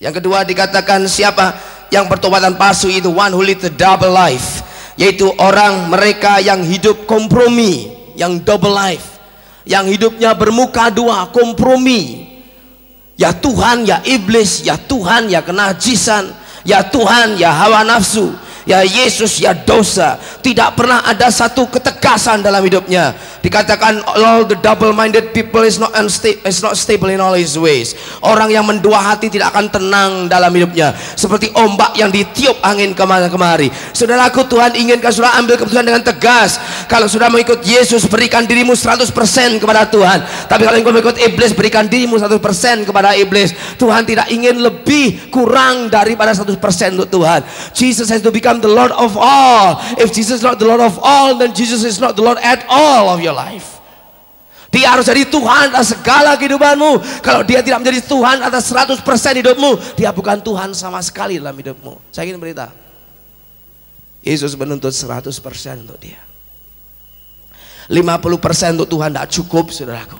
Yang kedua dikatakan siapa yang bertobatan palsu itu? One who live the double life, yaitu orang mereka yang hidup kompromi, yang double life, yang hidupnya bermuka dua, kompromi. Ya Tuhan ya iblis, ya Tuhan ya kenajisan, ya Tuhan ya hawa nafsu, ya Yesus ya dosa. Tidak pernah ada satu ketegasan dalam hidupnya. Dikatakan all the double minded people is not stable in all his ways. Orang yang mendua hati tidak akan tenang dalam hidupnya, seperti ombak yang ditiup angin kemana kemari. Saudaraku, Tuhan inginkan saudara ambil keputusan dengan tegas. Kalau sudah mengikut Yesus, berikan dirimu 100% kepada Tuhan. Tapi kalau engkau mengikut iblis, berikan dirimu 100% kepada iblis. Tuhan tidak ingin lebih kurang daripada 100% untuk Tuhan. Jesus has to become the Lord of all. If Jesus is not the Lord of all, then Jesus is not the Lord at all of your life. Dia harus jadi Tuhan atas segala kehidupanmu. Kalau dia tidak menjadi Tuhan atas 100% hidupmu, dia bukan Tuhan sama sekali dalam hidupmu. Saya ingin beritahu, Yesus menuntut 100% untuk dia. 50% untuk Tuhan tidak cukup, saudaraku.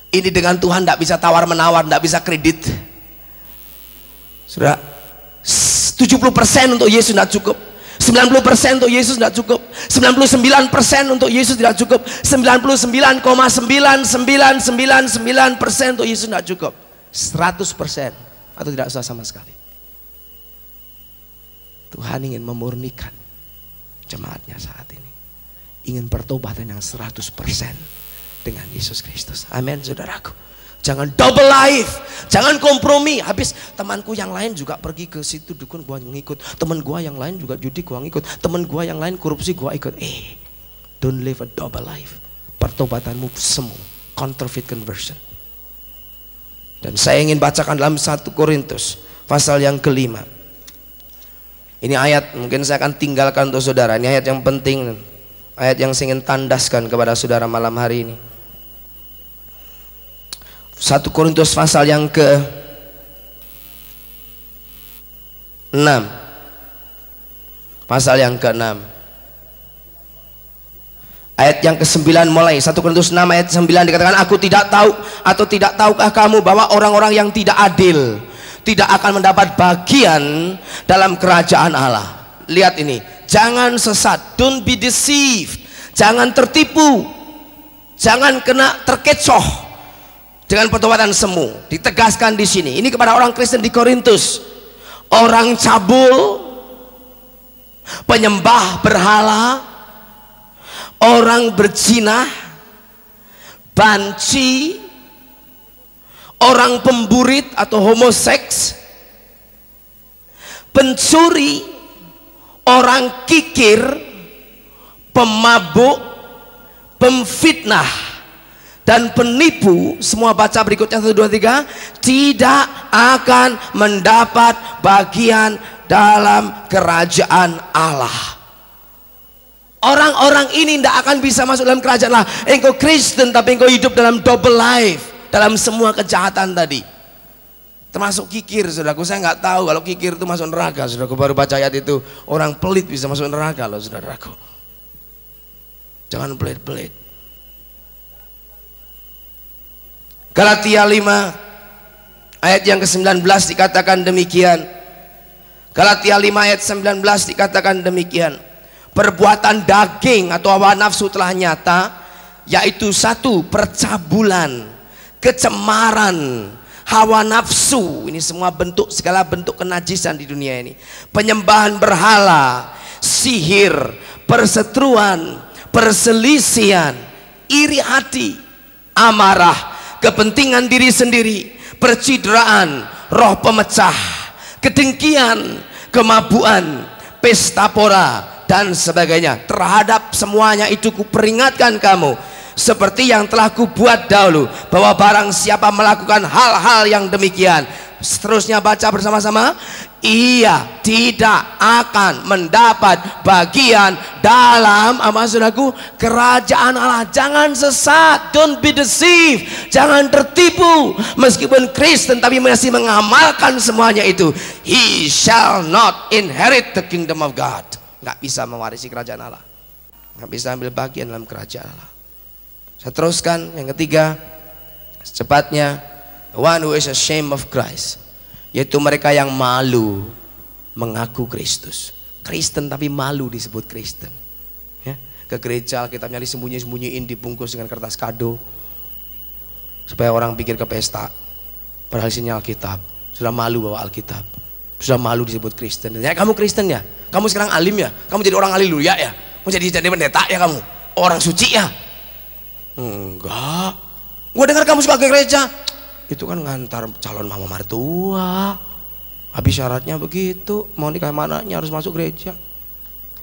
Ini dengan Tuhan tidak bisa tawar menawar, tidak bisa kredit. Saudara, 70% untuk Yesus tidak cukup, 90% untuk Yesus tidak cukup, 99% untuk Yesus tidak cukup, 99,9999% untuk Yesus tidak cukup, 100% atau tidak usah sama sekali. Tuhan ingin memurnikan jemaatnya saat ini, ingin pertobatan yang 100% dengan Yesus Kristus. Amin, saudaraku. Jangan double life, jangan kompromi. Habis temanku yang lain juga pergi ke situ dukun, gua ngikut. Teman gua yang lain juga judi, gua ngikut. Teman gua yang lain korupsi, gua ikut. Don't live a double life. Pertobatanmu semu, counterfeit conversion. Dan saya ingin bacakan dalam 1 Korintus pasal yang kelima. Ini ayat mungkin saya akan tinggalkan untuk saudara. Ini ayat yang penting, ayat yang saya ingin tandaskan kepada saudara malam hari ini. 1 Korintus pasal yang ke-6, pasal yang ke-6 ayat yang ke-9 mulai. 1 Korintus 6 ayat 9 dikatakan, aku tidak tahu atau tidak tahukah kamu bahwa orang-orang yang tidak adil tidak akan mendapat bagian dalam kerajaan Allah. Lihat ini, jangan sesat, don't be deceived, jangan tertipu, jangan kena terkecoh dengan pertobatan semu. Ditegaskan di sini. Ini kepada orang Kristen di Korintus. Orang cabul, penyembah berhala, orang berzina, banci, orang pemburit atau homoseks, pencuri, orang kikir, pemabuk, pemfitnah, dan penipu, semua baca berikutnya 1, 2, 3, tidak akan mendapat bagian dalam kerajaan Allah. Orang-orang ini tidak akan bisa masuk dalam kerajaan Allah. Engkau Kristen tapi engkau hidup dalam double life, dalam semua kejahatan tadi, termasuk kikir. Saudaraku, saya nggak tahu kalau kikir itu masuk neraka. Saudaraku, baru baca ayat itu, orang pelit bisa masuk neraka loh, saudaraku. Jangan pelit-pelit. Galatia 5 ayat yang ke-19 dikatakan demikian. Galatia 5 ayat 19 dikatakan demikian. Perbuatan daging atau hawa nafsu telah nyata, yaitu 1, percabulan, kecemaran, hawa nafsu. Ini semua bentuk, segala bentuk kenajisan di dunia ini. Penyembahan berhala, sihir, perseteruan, perselisihan, iri hati, amarah, kepentingan diri sendiri, percideraan, roh pemecah, kedengkian, kemabuan, pesta pora, dan sebagainya. Terhadap semuanya itu kuperingatkan kamu, seperti yang telah kubuat dahulu, bahwa barang siapa melakukan hal-hal yang demikian, seterusnya baca bersama-sama, ia tidak akan mendapat bagian dalam apa, saudaraku, kerajaan Allah. Jangan sesat, don't be deceived, jangan tertipu. Meskipun Kristen tapi masih mengamalkan semuanya itu, he shall not inherit the kingdom of God. Nggak bisa mewarisi kerajaan Allah, nggak bisa ambil bagian dalam kerajaan Allah. Saya teruskan yang ketiga secepatnya, the one who is ashamed of Christ, yaitu mereka yang malu mengaku Kristus. Kristen tapi malu disebut Kristen. Ya, ke gereja Alkitabnya disembunyi-sembunyiin, dibungkus dengan kertas kado supaya orang pikir ke pesta, padahal isinya Alkitab. Sudah malu bawa Alkitab, sudah malu disebut Kristen. Ya, kamu Kristen ya, kamu sekarang alim ya, kamu jadi orang haleluya ya, kamu jadi pendeta ya, kamu orang suci ya. Enggak, gue dengar kamu suka ke gereja. Itu kan ngantar calon mama mertua, habis syaratnya begitu, mau nikah mananya harus masuk gereja.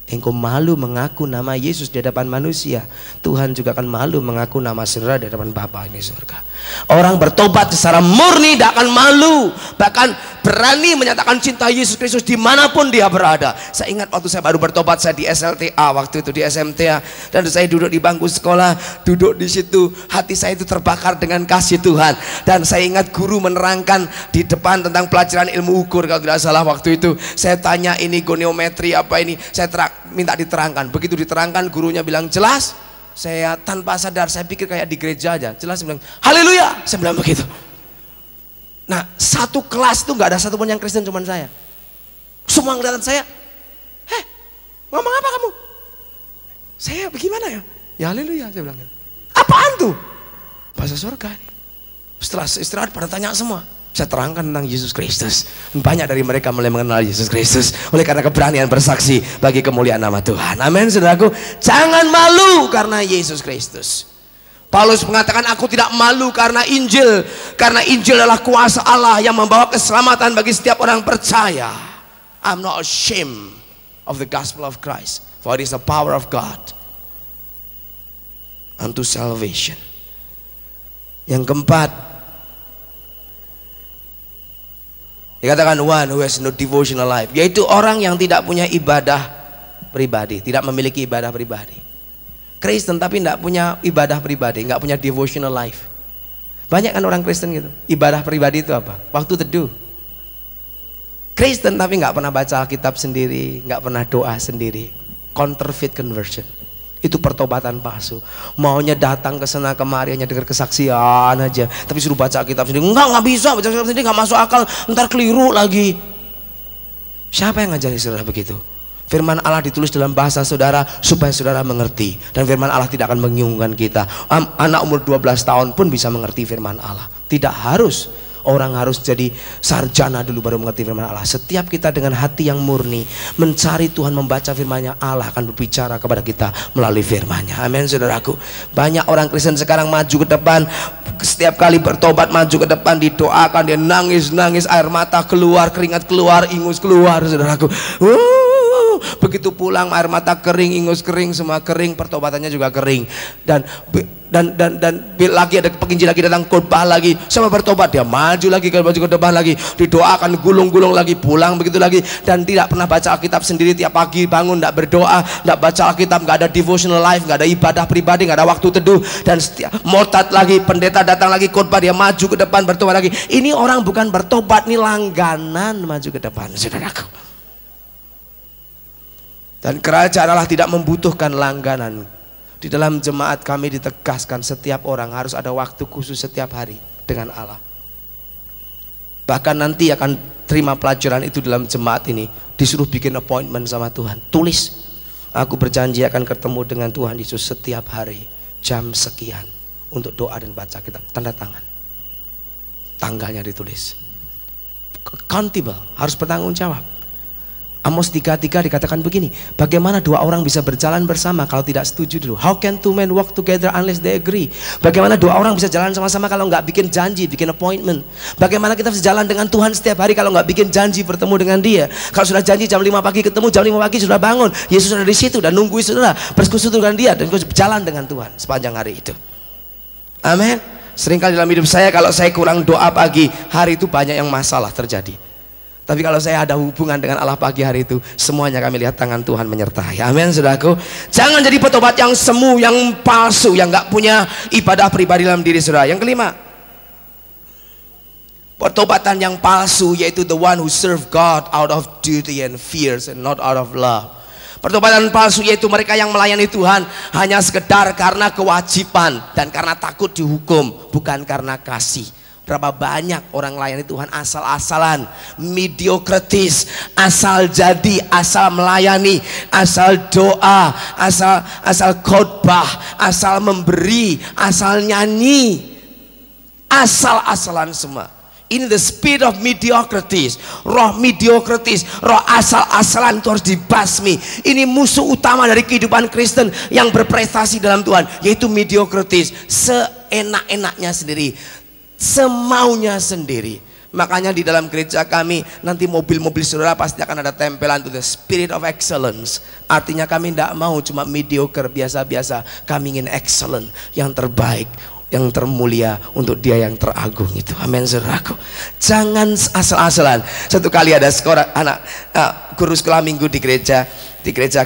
Engkau malu mengaku nama Yesus di hadapan manusia, Tuhan juga akan malu mengaku nama saudara di hadapan Bapa di surga. Orang bertobat secara murni tidak akan malu, bahkan berani menyatakan cinta Yesus Kristus dimanapun dia berada. Saya ingat waktu saya baru bertobat, saya di SLTA waktu itu, di SMTA, dan saya duduk di bangku sekolah, duduk di situ, hati saya itu terbakar dengan kasih Tuhan. Dan saya ingat guru menerangkan di depan tentang pelajaran ilmu ukur, kalau tidak salah waktu itu. Saya tanya ini goniometri apa ini, saya minta diterangkan. Begitu diterangkan, gurunya bilang jelas. Saya tanpa sadar, saya pikir kayak di gereja aja, jelas. Saya bilang haleluya, saya bilang begitu. Nah, satu kelas itu nggak ada satupun yang Kristen, cuman saya. Semua ngeliatin saya, ngomong apa kamu? Saya bagaimana ya? Ya haleluya, saya bilang. Apaan tuh? Bahasa surga nih. Setelah istirahat pada tanya semua. Saya terangkan tentang Yesus Kristus. Banyak dari mereka mulai mengenal Yesus Kristus oleh karena keberanian bersaksi bagi kemuliaan nama Tuhan. Amin, saudaraku. Jangan malu karena Yesus Kristus. Paulus mengatakan, aku tidak malu karena Injil, karena Injil adalah kuasa Allah yang membawa keselamatan bagi setiap orang percaya. I'm not ashamed of the gospel of Christ, for it is the power of God unto salvation. Yang keempat, dikatakan one who has no devotional life, yaitu orang yang tidak punya ibadah pribadi, tidak memiliki ibadah pribadi. Kristen tapi tidak punya ibadah pribadi, nggak punya devotional life. Banyak kan orang Kristen gitu. Ibadah pribadi itu apa? Waktu teduh. Kristen tapi nggak pernah baca Alkitab sendiri, nggak pernah doa sendiri. Counterfeit conversion. Itu pertobatan palsu. Maunya datang ke sana kemari hanya dengar kesaksian aja, tapi suruh baca Alkitab sendiri. Nggak bisa baca Alkitab sendiri, nggak masuk akal, ntar keliru lagi. Siapa yang ngajari saudara begitu? Firman Allah ditulis dalam bahasa saudara supaya saudara mengerti, dan firman Allah tidak akan membingungkan kita. Anak umur 12 tahun pun bisa mengerti firman Allah. Tidak harus orang harus jadi sarjana dulu baru mengerti firman Allah. Setiap kita dengan hati yang murni mencari Tuhan, membaca firman-Nya, Allah akan berbicara kepada kita melalui firman-Nya. Amin, saudaraku. Banyak orang Kristen sekarang maju ke depan, setiap kali bertobat maju ke depan, didoakan, dia nangis, air mata keluar, keringat keluar, ingus keluar, saudaraku. Begitu pulang air mata kering, ingus kering, semua kering, pertobatannya juga kering. Dan lagi ada penginjil lagi datang khotbah lagi, sama bertobat, dia maju lagi ke depan lagi, didoakan, gulung-gulung lagi, pulang begitu lagi, dan tidak pernah baca Alkitab sendiri. Tiap pagi bangun tidak berdoa, tidak baca Alkitab, nggak ada devotional life, nggak ada ibadah pribadi, nggak ada waktu teduh, dan setiap murtad lagi, pendeta datang lagi khotbah, dia maju ke depan bertobat lagi. Ini orang bukan bertobat, ini langganan maju ke depan, saudaraku. Dan kerajaan Allah tidak membutuhkan langganan. Di dalam jemaat kami ditegaskan setiap orang harus ada waktu khusus setiap hari dengan Allah. Bahkan nanti akan terima pelajaran itu dalam jemaat ini, disuruh bikin appointment sama Tuhan. Tulis, aku berjanji akan ketemu dengan Tuhan Yesus setiap hari jam sekian untuk doa dan baca kitab. Tanda tangan, tanggalnya ditulis. Accountable, harus bertanggung jawab. Amos 3:3 dikatakan begini, bagaimana dua orang bisa berjalan bersama kalau tidak setuju dulu? How can two men walk together unless they agree? Bagaimana dua orang bisa jalan sama-sama kalau nggak bikin janji, bikin appointment? Bagaimana kita bisa jalan dengan Tuhan setiap hari kalau nggak bikin janji bertemu dengan Dia? Kalau sudah janji jam 5 pagi ketemu, jam 5 pagi sudah bangun, Yesus sudah di situ dan nungguin saudara, bersekutu dengan Dia dan berjalan dengan Tuhan sepanjang hari itu. Amin. Seringkali dalam hidup saya, kalau saya kurang doa pagi hari itu, banyak yang masalah terjadi. Tapi kalau saya ada hubungan dengan Allah pagi hari itu, semuanya kami lihat tangan Tuhan menyertai. Amin, saudaraku. Jangan jadi petobat yang semu, yang palsu, yang nggak punya ibadah pribadi dalam diri saudara. Yang kelima, pertobatan yang palsu yaitu the one who serve God out of duty and fears and not out of love. Pertobatan palsu yaitu mereka yang melayani Tuhan hanya sekedar karena kewajiban dan karena takut dihukum, bukan karena kasih. Berapa banyak orang layani Tuhan asal-asalan, mediokritis, asal jadi, asal melayani, asal doa, asal khotbah, asal memberi, asal nyanyi, asal-asalan semua. Ini the spirit of mediocrities, roh mediokritis, roh asal-asalan itu harus dibasmi. Ini musuh utama dari kehidupan Kristen yang berprestasi dalam Tuhan, yaitu mediokritis, seenak-enaknya sendiri, semaunya sendiri. Makanya di dalam gereja kami nanti mobil-mobil saudara pasti akan ada tempelan to the spirit of excellence. Artinya kami tidak mau cuma mediocre, biasa-biasa. Kami ingin excellent, yang terbaik, yang termulia untuk Dia yang teragung itu. Amin saudaraku. Jangan asal-asalan. Satu kali ada seorang anak guru sekolah minggu di gereja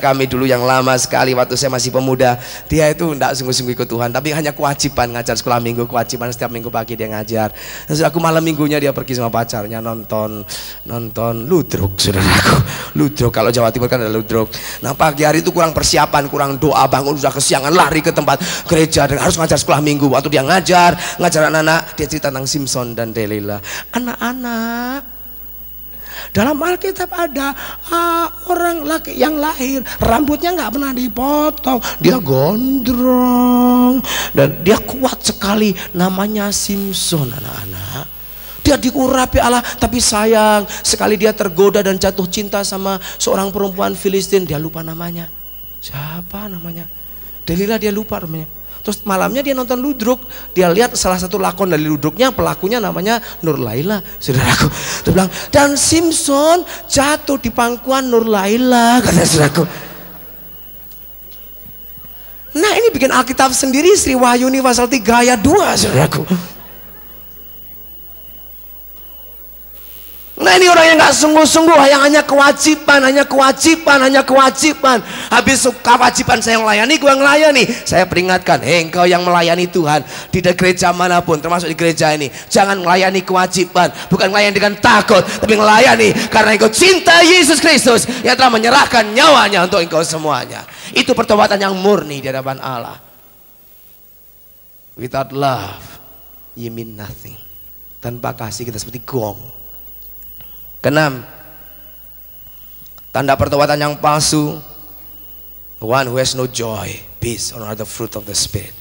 kami dulu yang lama sekali waktu saya masih pemuda. Dia itu tidak sungguh-sungguh ikut Tuhan, tapi hanya kewajiban ngajar sekolah minggu, kewajiban setiap minggu pagi dia ngajar. Dan saudaraku, malam minggunya dia pergi sama pacarnya nonton ludruk, saudaraku. Ludruk, kalau Jawa Timur kan ada ludruk. Nah pagi hari itu kurang persiapan, kurang doa, bangun sudah kesiangan, lari ke tempat gereja dan harus ngajar sekolah minggu. Waktu dia ngajar anak-anak, dia cerita tentang Simpson dan Delilah. Anak-anak, dalam Alkitab ada orang laki yang lahir rambutnya nggak pernah dipotong, dia gondrong dan dia kuat sekali, namanya Simpson. Anak-anak, dia diurapi Allah, tapi sayang sekali dia tergoda dan jatuh cinta sama seorang perempuan Filistin. Dia lupa namanya, siapa namanya, Delilah, dia lupa namanya. Terus malamnya dia nonton ludruk, dia lihat salah satu lakon dari ludruknya, pelakunya namanya Nur Laila, saudaraku. Dia bilang, dan Simpson jatuh di pangkuan Nur Laila, kata saudaraku. Nah ini bikin Alkitab sendiri, Sri Wahyuni pasal 3 ayat 2, saudaraku. Nah ini orang yang gak sungguh-sungguh, yang hanya kewajiban. Habis kewajiban saya melayani, gue melayani. Saya peringatkan, engkau yang melayani Tuhan di gereja manapun, termasuk di gereja ini, jangan melayani kewajiban, bukan melayani dengan takut, tapi melayani karena engkau cinta Yesus Kristus yang telah menyerahkan nyawanya untuk engkau semuanya. Itu pertobatan yang murni di hadapan Allah. Without love, you mean nothing. Tanpa kasih kita seperti gong. Keenam, tanda pertobatan yang palsu, one who has no joy, peace, or other fruit of the spirit,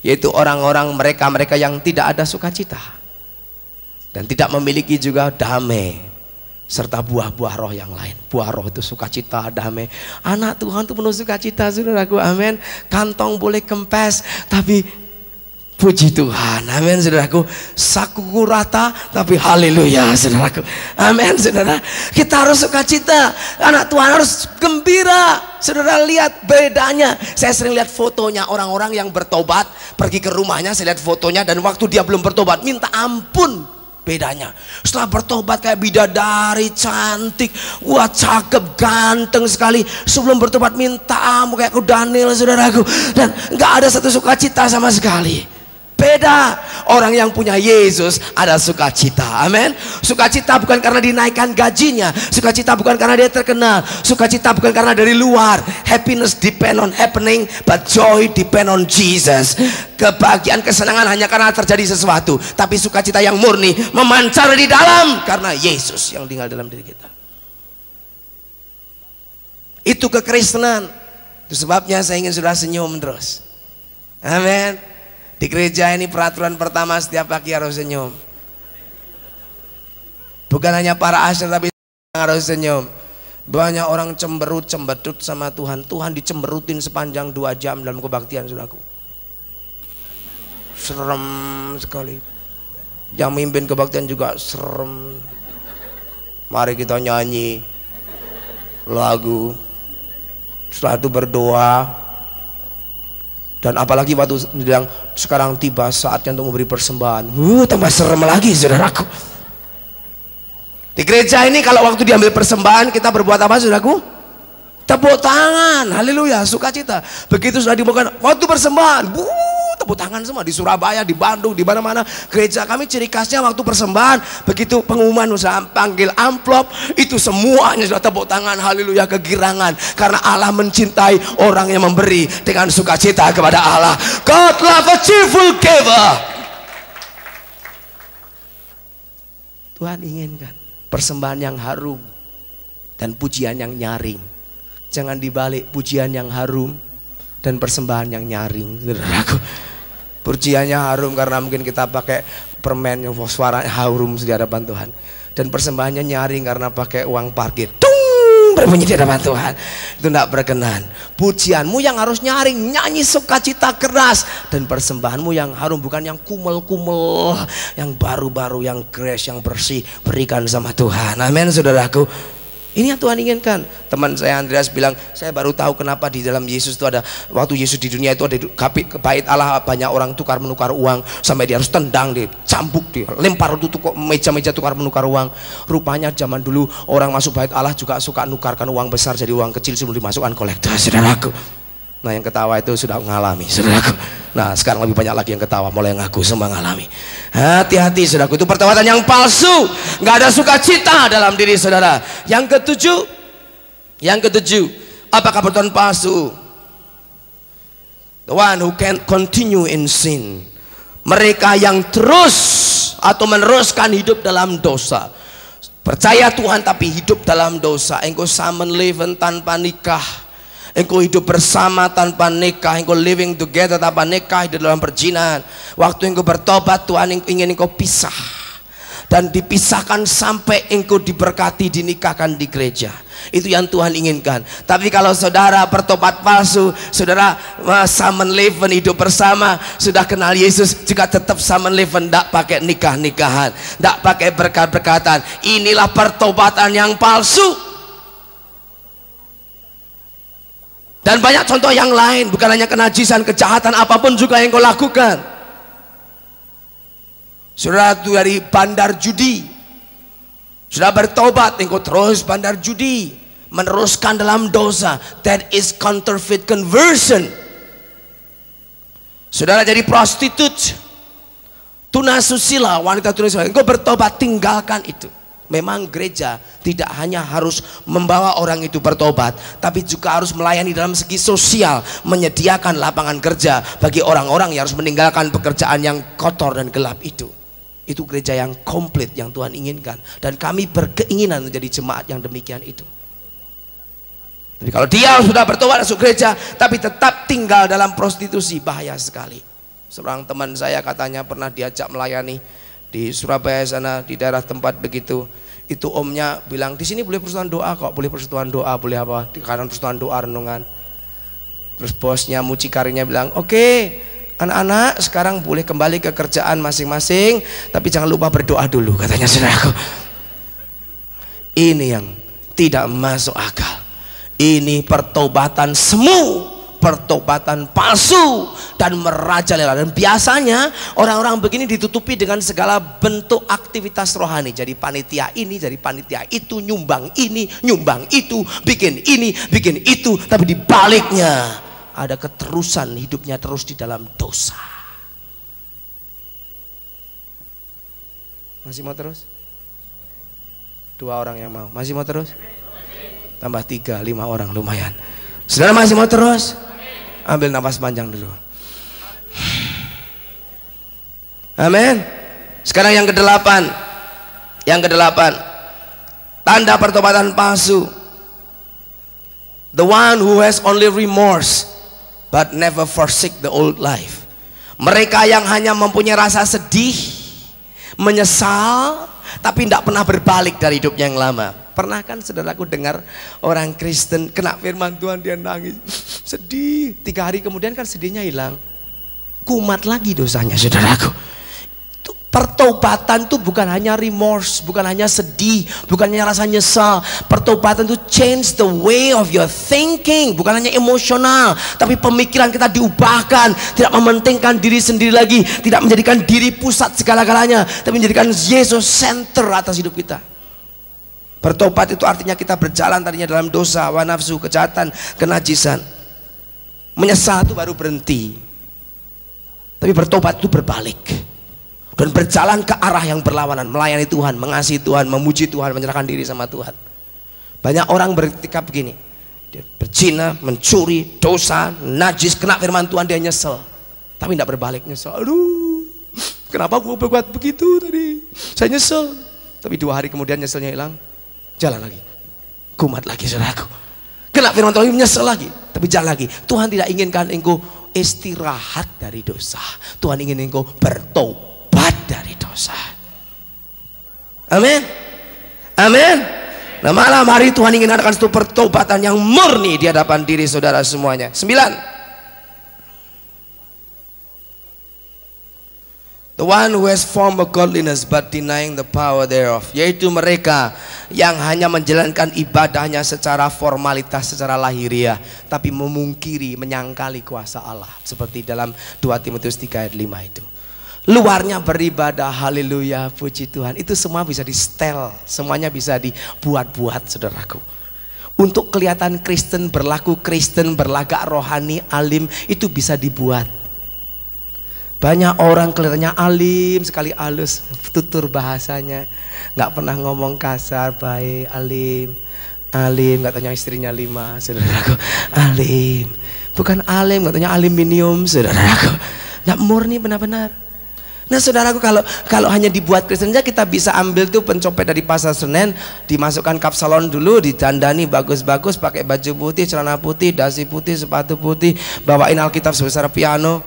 yaitu orang-orang mereka yang tidak ada sukacita dan tidak memiliki juga damai serta buah-buah roh yang lain. Buah roh itu sukacita, damai. Anak Tuhan itu penuh sukacita, saudaraku. Amin. Kantong boleh kempes, tapi puji Tuhan, amin saudaraku. Sakuku rata, tapi haleluya saudaraku, amin saudara. Kita harus sukacita, anak Tuhan harus gembira. Saudara lihat bedanya. Saya sering lihat fotonya orang-orang yang bertobat, pergi ke rumahnya, saya lihat fotonya, dan waktu dia belum bertobat minta ampun. Bedanya setelah bertobat kayak bidadari cantik, wah cakep, ganteng sekali. Sebelum bertobat minta ampun kayak Daniel, saudaraku, dan nggak ada satu sukacita sama sekali. Beda. Orang yang punya Yesus ada sukacita, amin. Sukacita bukan karena dinaikkan gajinya, sukacita bukan karena dia terkenal, sukacita bukan karena dari luar. Happiness depend on happening, but joy depend on Jesus. Kebahagiaan, kesenangan hanya karena terjadi sesuatu, tapi sukacita yang murni memancar di dalam karena Yesus yang tinggal dalam diri kita. Itu kekristenan. Itu sebabnya saya ingin saudara senyum terus, amin. Di gereja ini peraturan pertama, setiap pagi harus senyum. Bukan hanya para asir, tapi harus senyum. Banyak orang cemberut, cembetut sama Tuhan. Tuhan dicemberutin sepanjang 2 jam dalam kebaktian, saudaraku. Serem sekali. Yang mimpin kebaktian juga serem. Mari kita nyanyi lagu, setelah itu berdoa. Dan apalagi waktu bilang sekarang tiba saatnya untuk memberi persembahan, tambah serem lagi, saudaraku. Di gereja ini kalau waktu diambil persembahan kita berbuat apa, saudaraku? Tepuk tangan, haleluya, sukacita. Begitu sudah dibuka waktu persembahan, tepuk tangan semua. Di Surabaya, di Bandung, di mana-mana gereja kami ciri khasnya waktu persembahan, begitu pengumuman usaha panggil amplop, itu semuanya sudah tepuk tangan, haleluya, kegirangan, karena Allah mencintai orang yang memberi dengan sukacita kepada Allah. God love a cheerful giver. Tuhan inginkan persembahan yang harum dan pujian yang nyaring. Jangan dibalik, pujian yang harum dan persembahan yang nyaring. Saudaraku, pujiannya harum karena mungkin kita pakai permen yang suaranya harum di hadapan Tuhan, dan persembahannya nyaring karena pakai uang parkir berbunyi di hadapan Tuhan. Itu tidak berkenan. Pujianmu yang harus nyaring, nyanyi sukacita keras, dan persembahanmu yang harum, bukan yang kumel-kumel, yang baru-baru, yang fresh, yang bersih, berikan sama Tuhan. Amin saudaraku. Ini yang Tuhan inginkan. Teman saya Andreas bilang, saya baru tahu kenapa di dalam Yesus itu ada, waktu Yesus di dunia itu ada ke bait Allah, banyak orang tukar menukar uang sampai dia harus tendang, dicambuk, dilempar itu meja-meja tukar menukar uang. Rupanya zaman dulu orang masuk bait Allah juga suka nukarkan uang besar jadi uang kecil sebelum dimasukkan kolektor, saudaraku. Nah yang ketawa itu sudah mengalami, saudaraku. Nah sekarang lebih banyak lagi yang ketawa, mulai ngaku semua mengalami. Hati-hati saudaraku, itu pertobatan yang palsu, nggak ada sukacita dalam diri saudara. Yang ketujuh, apakah pertobatan palsu? The one who can continue in sin, mereka yang terus atau meneruskan hidup dalam dosa. Percaya Tuhan tapi hidup dalam dosa. Engkau samenleven tanpa nikah, engkau hidup bersama tanpa nikah, engkau living together tanpa nikah, hidup dalam perzinahan. Waktu engkau bertobat, Tuhan ingin engkau pisah, dan dipisahkan sampai engkau diberkati, dinikahkan di gereja. Itu yang Tuhan inginkan. Tapi kalau saudara bertobat palsu, saudara samenleven hidup bersama, sudah kenal Yesus juga tetap samenleven, tidak pakai nikah-nikahan, tidak pakai berkat-berkatan. Inilah pertobatan yang palsu. Dan banyak contoh yang lain, bukan hanya kenajisan, kejahatan apapun juga yang kau lakukan. Saudara itu dari bandar judi, sudah bertobat, engkau terus bandar judi, meneruskan dalam dosa. That is counterfeit conversion. Saudara jadi prostitut, tunasusila, wanita tunasusila, engkau bertobat, tinggalkan itu. Memang gereja tidak hanya harus membawa orang itu bertobat, tapi juga harus melayani dalam segi sosial, menyediakan lapangan kerja bagi orang-orang yang harus meninggalkan pekerjaan yang kotor dan gelap itu. Itu gereja yang komplit yang Tuhan inginkan, dan kami berkeinginan menjadi jemaat yang demikian itu. Tapi kalau dia sudah bertobat masuk gereja tapi tetap tinggal dalam prostitusi, bahaya sekali. Seorang teman saya katanya pernah diajak melayani di Surabaya sana, di daerah tempat begitu. Itu omnya bilang, di sini boleh persekutuan doa kok, boleh persekutuan doa, boleh apa, di kanan persekutuan doa renungan. Terus bosnya mucikarinya bilang, oke, anak-anak sekarang boleh kembali ke kerjaan masing-masing, tapi jangan lupa berdoa dulu, katanya saudaraku. Ini yang tidak masuk akal. Ini pertobatan semu, pertobatan palsu dan merajalela. Dan biasanya orang-orang begini ditutupi dengan segala bentuk aktivitas rohani. Jadi panitia ini, jadi panitia itu, nyumbang ini, nyumbang itu, bikin ini, bikin itu. Tapi di baliknya ada keterusan, hidupnya terus di dalam dosa. Masih mau terus? 2 orang yang mau. Masih mau terus? Tambah 3, 5 orang, lumayan. Saudara masih mau terus? Ambil nafas panjang dulu. Amin. Sekarang yang ke-8. Yang ke-8, tanda pertobatan palsu. The one who has only remorse but never forsake the old life. Mereka yang hanya mempunyai rasa sedih, menyesal, tapi tidak pernah berbalik dari hidupnya yang lama. Pernah kan saudaraku dengar orang Kristen kena firman Tuhan, dia nangis, sedih, 3 hari kemudian kan sedihnya hilang, kumat lagi dosanya. Saudaraku, pertobatan itu bukan hanya remorse, bukan hanya sedih, bukan hanya rasa nyesal. Pertobatan itu change the way of your thinking, bukan hanya emosional, tapi pemikiran kita diubahkan, tidak mementingkan diri sendiri lagi, tidak menjadikan diri pusat segala-galanya, tapi menjadikan Yesus center atas hidup kita. Bertobat itu artinya kita berjalan tadinya dalam dosa, hawa nafsu, kejahatan, kenajisan. Menyesal itu baru berhenti, tapi bertobat itu berbalik dan berjalan ke arah yang berlawanan, melayani Tuhan, mengasihi Tuhan, memuji Tuhan, menyerahkan diri sama Tuhan. Banyak orang bersikap begini, dia berzina, mencuri, dosa, najis, kena firman Tuhan, dia nyesel, tapi tidak berbalik, nyesel. Aduh, kenapa gue berbuat begitu tadi, saya nyesel. Tapi 2 hari kemudian nyeselnya hilang, jalan lagi, kumat lagi saudaraku. Kena firman Tuhan menyesal lagi, tapi jalan lagi. Tuhan tidak inginkan engkau istirahat dari dosa. Tuhan ingin engkau bertobat dari dosa. Amin. Amin. Nah malam hari Tuhan ingin adakan satu pertobatan yang murni di hadapan diri saudara semuanya. 9. The one who has form of godliness but denying the power thereof, yaitu mereka yang hanya menjalankan ibadahnya secara formalitas, secara lahiriah, tapi memungkiri, menyangkali kuasa Allah. Seperti dalam 2 Timotius 3 ayat 5 itu. Luarnya beribadah, haleluya, puji Tuhan, itu semua bisa di setel, semuanya bisa dibuat-buat saudaraku. Untuk kelihatan Kristen, berlaku Kristen, berlagak rohani, alim, itu bisa dibuat. Banyak orang kelihatannya alim sekali, halus, tutur bahasanya, nggak pernah ngomong kasar, baik, alim, nggak tanya istrinya 5, saudaraku, alim, bukan alim, nggak tanya aluminium, saudaraku, nggak murni benar-benar. Nah saudaraku, kalau hanya dibuat Kristen saja, kita bisa ambil tuh pencopet dari pasar Senen, dimasukkan kap salon dulu, didandani bagus-bagus, pakai baju putih, celana putih, dasi putih, sepatu putih, bawain Alkitab sebesar piano,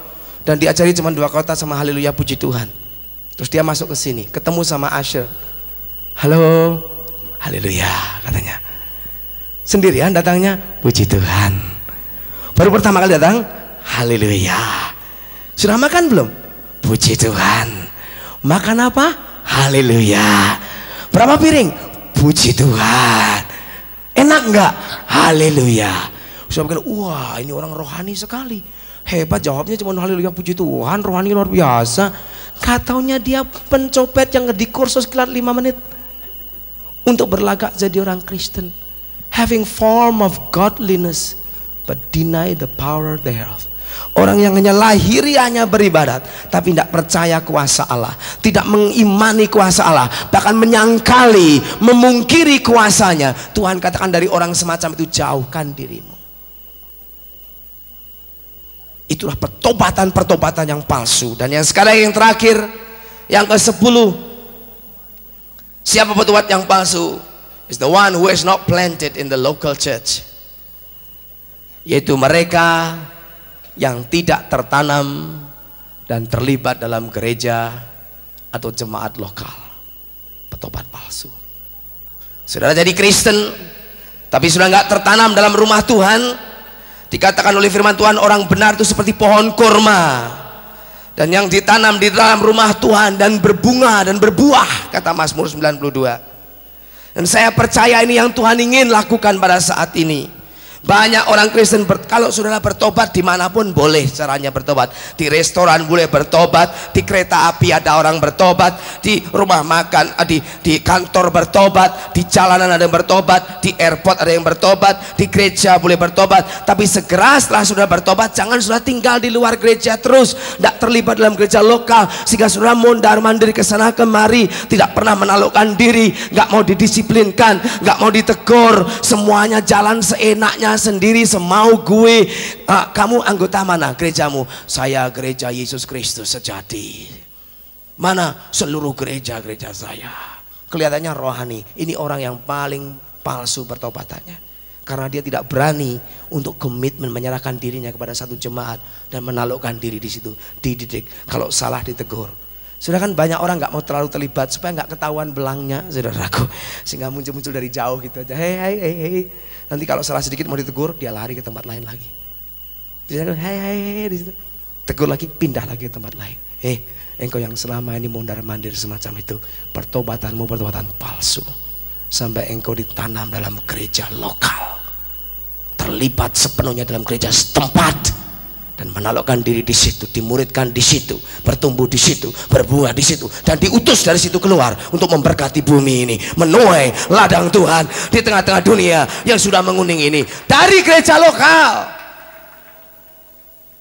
dan diajari cuma 2 kota sama haleluya puji Tuhan. Terus dia masuk ke sini, ketemu sama Asher, halo, haleluya katanya. Sendirian datangnya, puji Tuhan. Baru pertama kali datang, haleluya. Sudah makan belum? Puji Tuhan. Makan apa? Haleluya. Berapa piring? Puji Tuhan. Enak enggak? Haleluya. Saya pikir, wah ini orang rohani sekali, hebat, jawabnya cuma haleluya puji Tuhan, rohani luar biasa. Katanya dia pencopet yang di kursus sekitar 5 menit untuk berlagak jadi orang Kristen, having form of godliness but deny the power thereof. Orang yang hanya lahiriahnya beribadat tapi tidak percaya kuasa Allah, tidak mengimani kuasa Allah, bahkan menyangkali, memungkiri kuasanya. Tuhan katakan dari orang semacam itu jauhkan dirimu. Itulah pertobatan yang palsu. Dan yang sekarang yang terakhir, yang ke-10, siapa petobat yang palsu? Is the one who is not planted in the local church, yaitu mereka yang tidak tertanam dan terlibat dalam gereja atau jemaat lokal. Petobat palsu. Saudara jadi Kristen tapi sudah nggak tertanam dalam rumah Tuhan. Dikatakan oleh firman Tuhan, orang benar itu seperti pohon kurma, dan yang ditanam di dalam rumah Tuhan dan berbunga dan berbuah, kata Mazmur 92. Dan saya percaya ini yang Tuhan ingin lakukan pada saat ini. Banyak orang Kristen, kalau saudara bertobat dimanapun boleh caranya bertobat. Di restoran boleh bertobat, di kereta api ada orang bertobat, di rumah makan, di kantor bertobat, di jalanan ada yang bertobat, di airport ada yang bertobat, di gereja boleh bertobat. Tapi segera setelah saudara bertobat, jangan saudara tinggal di luar gereja terus, tidak terlibat dalam gereja lokal, sehingga saudara mondar-mandir ke sana kemari, tidak pernah menaklukkan diri, nggak mau didisiplinkan, nggak mau ditegur, semuanya jalan seenaknya sendiri, semau gue. Kamu anggota mana gerejamu? Saya gereja Yesus Kristus sejati. Mana? Seluruh gereja saya. Kelihatannya rohani. Ini orang yang paling palsu pertobatannya, karena dia tidak berani untuk komitmen menyerahkan dirinya kepada satu jemaat dan menaklukkan diri di situ, dididik, kalau salah ditegur. Sudah kan banyak orang nggak mau terlalu terlibat supaya nggak ketahuan belangnya, saudaraku, sehingga muncul dari jauh gitu aja, hei. Nanti kalau salah sedikit mau ditegur, dia lari ke tempat lain lagi. Dia hei di situ, tegur lagi, pindah lagi ke tempat lain. Engkau yang selama ini mondar-mandir semacam itu, pertobatanmu pertobatan palsu, sampai engkau ditanam dalam gereja lokal, terlibat sepenuhnya dalam gereja setempat, dan menaklukkan diri di situ, dimuridkan di situ, bertumbuh di situ, berbuah di situ, dan diutus dari situ keluar untuk memberkati bumi ini, menuai ladang Tuhan di tengah-tengah dunia yang sudah menguning ini, dari gereja lokal.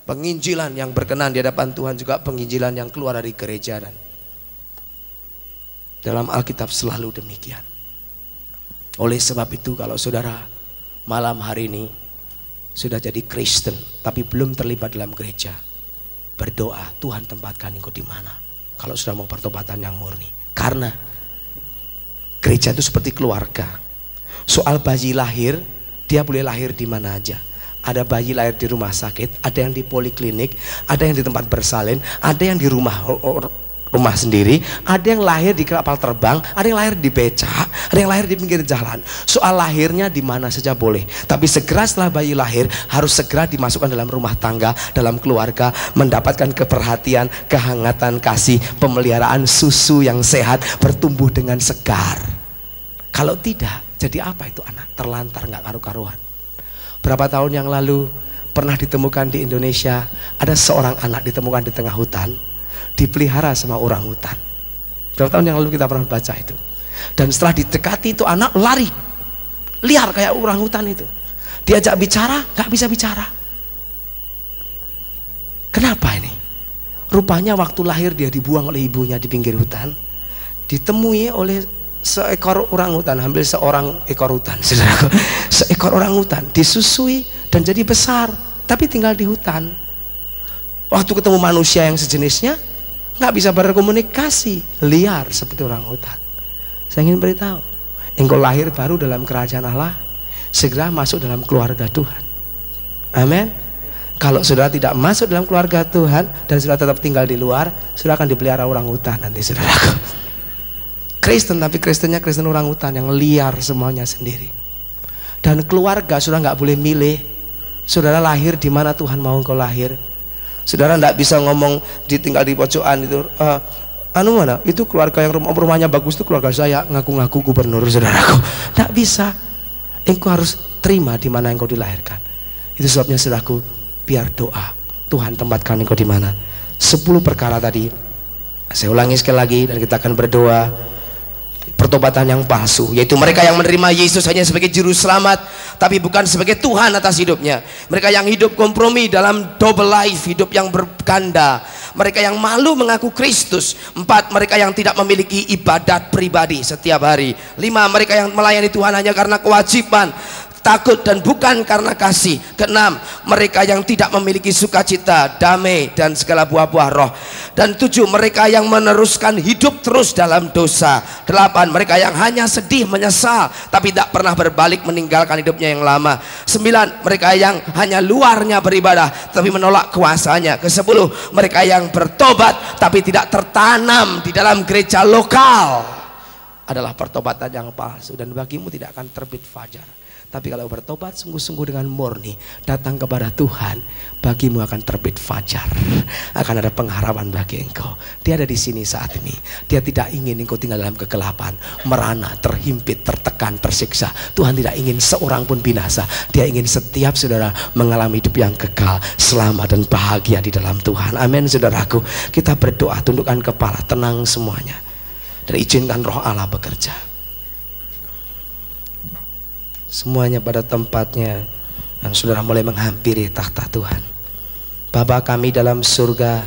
Penginjilan yang berkenan di hadapan Tuhan juga penginjilan yang keluar dari gereja, dan dalam Alkitab selalu demikian. Oleh sebab itu, kalau saudara malam hari ini sudah jadi Kristen tapi belum terlibat dalam gereja, berdoa, Tuhan tempatkan engkau di mana kalau sudah mau pertobatan yang murni. Karena Gereja itu seperti keluarga. Soal bayi lahir, dia boleh lahir di mana aja. Ada bayi lahir di rumah sakit, ada yang di poliklinik, ada yang di tempat bersalin, ada yang di rumah sendiri, ada yang lahir di kapal terbang, ada yang lahir di becak, ada yang lahir di pinggir jalan. Soal lahirnya di mana saja boleh, tapi segera setelah bayi lahir harus segera dimasukkan dalam rumah tangga, dalam keluarga, mendapatkan keperhatian, kehangatan, kasih, pemeliharaan, susu yang sehat, bertumbuh dengan segar. Kalau tidak, jadi apa itu anak? Terlantar, nggak karu-karuan. Berapa tahun yang lalu pernah ditemukan di Indonesia, ada seorang anak ditemukan di tengah hutan, dipelihara sama orang hutan. Berapa tahun yang lalu kita pernah baca itu. Dan setelah didekati itu anak lari, liar kayak orang hutan itu. Diajak bicara, nggak bisa bicara. Kenapa ini? Rupanya waktu lahir dia dibuang oleh ibunya di pinggir hutan, ditemui oleh seekor orang hutan, hampir seorang ekor hutan, saudaraku. Seekor orang hutan disusui dan jadi besar, tapi tinggal di hutan. Waktu ketemu manusia yang sejenisnya, nggak bisa berkomunikasi, liar seperti orang hutan. Saya ingin beritahu, engkau lahir baru dalam kerajaan Allah, segera masuk dalam keluarga Tuhan. Amin. Kalau saudara tidak masuk dalam keluarga Tuhan dan saudara tetap tinggal di luar, saudara akan dipelihara orang hutan nanti, saudaraku. Kristen, tapi Kristennya Kristen orang hutan yang liar semuanya sendiri. Dan keluarga saudara nggak boleh milih. Saudara lahir di mana Tuhan mau engkau lahir. Saudara nggak bisa ngomong ditinggal di pojokan itu. Mana? Itu keluarga yang rumahnya bagus itu keluarga saya, ngaku-ngaku gubernur, saudaraku. Nggak bisa. Engkau harus terima di mana engkau dilahirkan. Itu sebabnya saudaraku, biar doa. Tuhan tempatkan engkau di mana. 10 perkara tadi. Saya ulangi sekali lagi dan kita akan berdoa. Pertobatan yang palsu, yaitu mereka yang menerima Yesus hanya sebagai juru selamat tapi bukan sebagai Tuhan atas hidupnya. Mereka yang hidup kompromi dalam double life, hidup yang berganda. Mereka yang malu mengaku Kristus. 4, mereka yang tidak memiliki ibadat pribadi setiap hari. 5, mereka yang melayani Tuhan hanya karena kewajiban, takut dan bukan karena kasih. 6, mereka yang tidak memiliki sukacita, damai dan segala buah-buah roh. Dan 7, mereka yang meneruskan hidup terus dalam dosa. 8, mereka yang hanya sedih menyesal tapi tak pernah berbalik meninggalkan hidupnya yang lama. 9, mereka yang hanya luarnya beribadah tapi menolak kuasanya. Ke-10, mereka yang bertobat tapi tidak tertanam di dalam gereja lokal. Adalah pertobatan yang palsu dan bagimu tidak akan terbit fajar. Tapi kalau bertobat sungguh-sungguh dengan murni, datang kepada Tuhan, bagimu akan terbit fajar. Akan ada pengharapan bagi engkau. Dia ada di sini saat ini. Dia tidak ingin engkau tinggal dalam kegelapan, merana, terhimpit, tertekan, tersiksa. Tuhan tidak ingin seorang pun binasa. Dia ingin setiap saudara mengalami hidup yang kekal, selamat dan bahagia di dalam Tuhan. Amin, saudaraku. Kita berdoa, tundukkan kepala, tenang semuanya, dan izinkan Roh Allah bekerja. Semuanya pada tempatnya, dan saudara mulai menghampiri tahta Tuhan. Bapa kami dalam surga,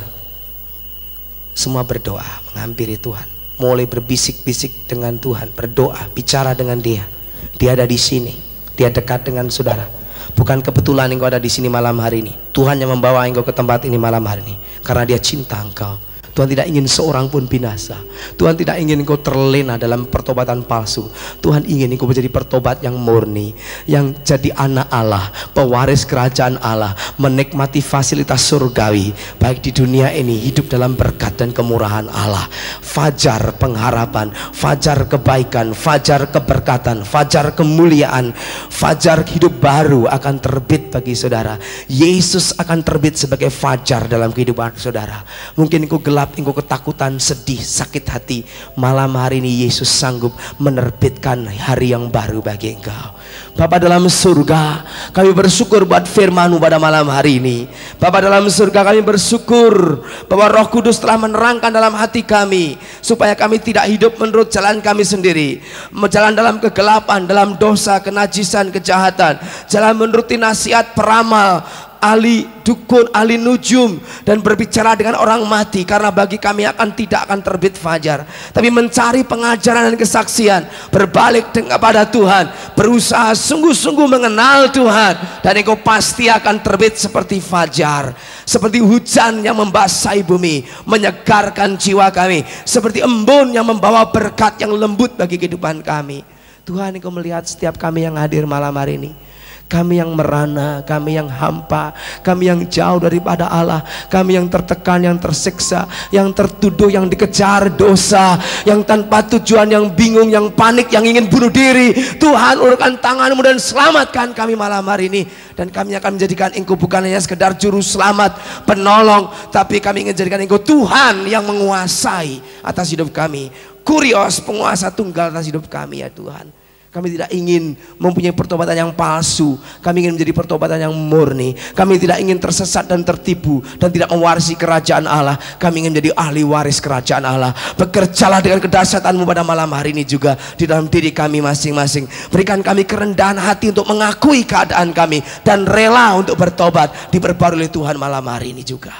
semua berdoa menghampiri Tuhan, mulai berbisik-bisik dengan Tuhan, berdoa, bicara dengan Dia. Dia ada di sini, Dia dekat dengan saudara. Bukan kebetulan engkau ada di sini malam hari ini. Tuhan yang membawa engkau ke tempat ini malam hari ini karena Dia cinta engkau. Tuhan tidak ingin seorang pun binasa. Tuhan tidak ingin engkau terlena dalam pertobatan palsu. Tuhan ingin engkau menjadi pertobat yang murni, yang jadi anak Allah, pewaris kerajaan Allah, menikmati fasilitas surgawi, baik di dunia ini, hidup dalam berkat dan kemurahan Allah. Fajar pengharapan, fajar kebaikan, fajar keberkatan, fajar kemuliaan, fajar hidup baru akan terbit bagi saudara. Yesus akan terbit sebagai fajar dalam kehidupan saudara. Mungkin engkau gelap, engkau ketakutan, sedih, sakit hati. Malam hari ini Yesus sanggup menerbitkan hari yang baru bagi engkau. Bapa dalam surga, kami bersyukur buat firman-Mu pada malam hari ini. Bapa dalam surga, kami bersyukur bahwa Roh Kudus telah menerangkan dalam hati kami, supaya kami tidak hidup menurut jalan kami sendiri, jalan dalam kegelapan, dalam dosa, kenajisan, kejahatan, jalan menuruti nasihat peramal, ahli dukun, ahli nujum, dan berbicara dengan orang mati, karena bagi kami tidak akan terbit fajar. Tapi mencari pengajaran dan kesaksian, berbalik kepada Tuhan, berusaha sungguh-sungguh mengenal Tuhan, dan engkau pasti akan terbit seperti fajar, seperti hujan yang membasahi bumi, menyegarkan jiwa kami, seperti embun yang membawa berkat yang lembut bagi kehidupan kami. Tuhan, engkau melihat setiap kami yang hadir malam hari ini, kami yang merana, kami yang hampa, kami yang jauh daripada Allah, kami yang tertekan, yang tersiksa, yang tertuduh, yang dikejar dosa, yang tanpa tujuan, yang bingung, yang panik, yang ingin bunuh diri. Tuhan, ulurkan tangan-Mu dan selamatkan kami malam hari ini. Dan kami akan menjadikan Engkau bukan hanya sekedar juru selamat, penolong, tapi kami ingin jadikan Engkau Tuhan yang menguasai atas hidup kami. Kurios, penguasa tunggal atas hidup kami ya Tuhan. Kami tidak ingin mempunyai pertobatan yang palsu. Kami ingin menjadi pertobatan yang murni. Kami tidak ingin tersesat dan tertipu dan tidak mewarisi kerajaan Allah. Kami ingin menjadi ahli waris kerajaan Allah. Bekerjalah dengan kedahsyatan-Mu pada malam hari ini juga di dalam diri kami masing-masing. Berikan kami kerendahan hati untuk mengakui keadaan kami dan rela untuk bertobat, diperbarui oleh Tuhan malam hari ini juga.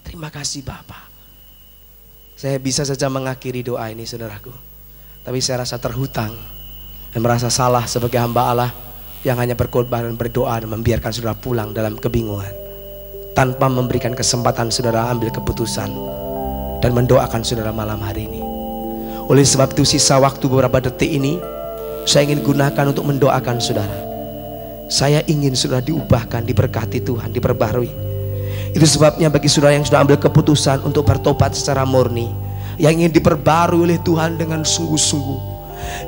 Terima kasih Bapa. Saya bisa saja mengakhiri doa ini saudaraku, tapi saya rasa terhutang dan merasa salah sebagai hamba Allah yang hanya berkhotbah dan berdoa dan membiarkan saudara pulang dalam kebingungan tanpa memberikan kesempatan saudara ambil keputusan dan mendoakan saudara malam hari ini. Oleh sebab itu sisa waktu beberapa detik ini saya ingin gunakan untuk mendoakan saudara. Saya ingin saudara diubahkan, diberkati Tuhan, diperbarui. Itu sebabnya bagi saudara yang sudah ambil keputusan untuk bertobat secara murni, yang ingin diperbarui oleh Tuhan dengan sungguh-sungguh,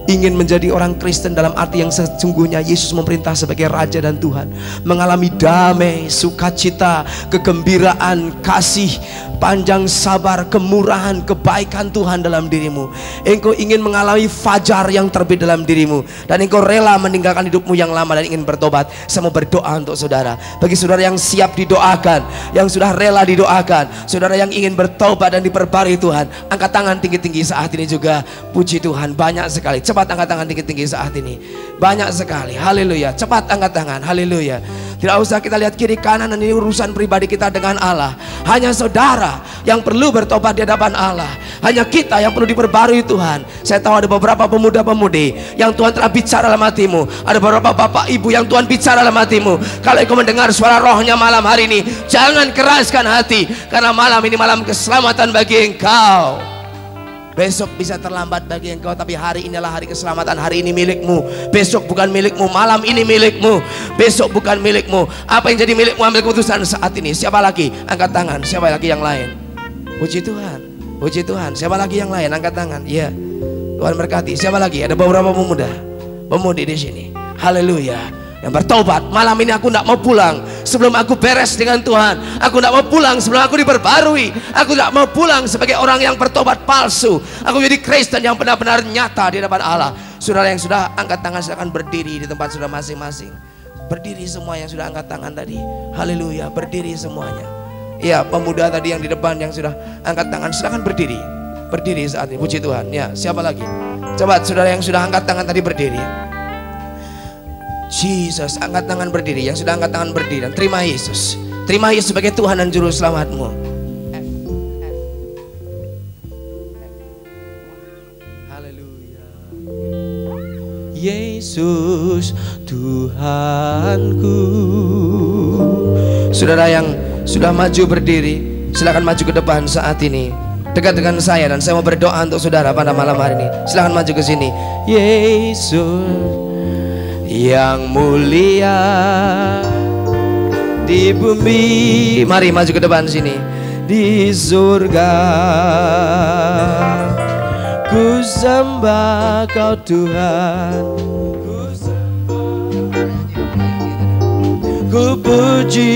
ingin menjadi orang Kristen dalam arti yang sesungguhnya Yesus memerintah sebagai Raja dan Tuhan, mengalami damai, sukacita, kegembiraan, kasih, panjang sabar, kemurahan, kebaikan Tuhan dalam dirimu. Engkau ingin mengalami fajar yang terbit dalam dirimu, dan engkau rela meninggalkan hidupmu yang lama dan ingin bertobat. Saya mau berdoa untuk saudara. Bagi saudara yang siap didoakan, yang sudah rela didoakan, saudara yang ingin bertobat dan diperbarui Tuhan, angkat tangan tinggi-tinggi saat ini juga. Puji Tuhan, banyak sekali. Cepat angkat tangan tinggi-tinggi saat ini. Banyak sekali. Haleluya. Cepat angkat tangan. Haleluya. Tidak usah kita lihat kiri kanan, dan ini urusan pribadi kita dengan Allah. Hanya saudara yang perlu bertobat di hadapan Allah. Hanya kita yang perlu diperbarui Tuhan. Saya tahu ada beberapa pemuda-pemudi yang Tuhan telah bicara dalam hatimu. Ada beberapa bapak ibu yang Tuhan bicara dalam hatimu. Kalau engkau mendengar suara rohnya malam hari ini, jangan keraskan hati, karena malam ini malam keselamatan bagi engkau. Besok bisa terlambat bagi engkau, tapi hari inilah hari keselamatan. Hari ini milikmu, besok bukan milikmu. Malam ini milikmu, besok bukan milikmu. Apa yang jadi milikmu, ambil keputusan saat ini. Siapa lagi? Angkat tangan. Siapa lagi yang lain? Puji Tuhan, puji Tuhan. Siapa lagi yang lain? Angkat tangan. Iya, Tuhan berkati. Siapa lagi? Ada beberapa pemudi di sini. Haleluya. Yang bertobat, malam ini aku tidak mau pulang sebelum aku beres dengan Tuhan. Aku tidak mau pulang sebelum aku diperbarui. Aku tidak mau pulang sebagai orang yang bertobat palsu. Aku jadi Kristen yang benar-benar nyata di hadapan Allah. Saudara yang sudah angkat tangan, silakan berdiri di tempat saudara masing-masing. Berdiri semua yang sudah angkat tangan tadi. Haleluya, berdiri semuanya. Iya, pemuda tadi yang di depan yang sudah angkat tangan, silakan berdiri. Berdiri saat ini, puji Tuhan. Ya, siapa lagi? Coba saudara yang sudah angkat tangan tadi berdiri. Jesus, angkat tangan berdiri. Yang sudah angkat tangan berdiri dan terima Yesus. Terima Yesus sebagai Tuhan dan Juru Selamatmu. Haleluya. Yesus Tuhanku. Saudara yang sudah maju berdiri, silakan maju ke depan saat ini, dekat dengan saya, dan saya mau berdoa untuk saudara pada malam hari ini. Silakan maju ke sini. Yesus yang mulia di bumi, mari maju ke depan sini. Di surga ku sembah Kau Tuhan, ku puji,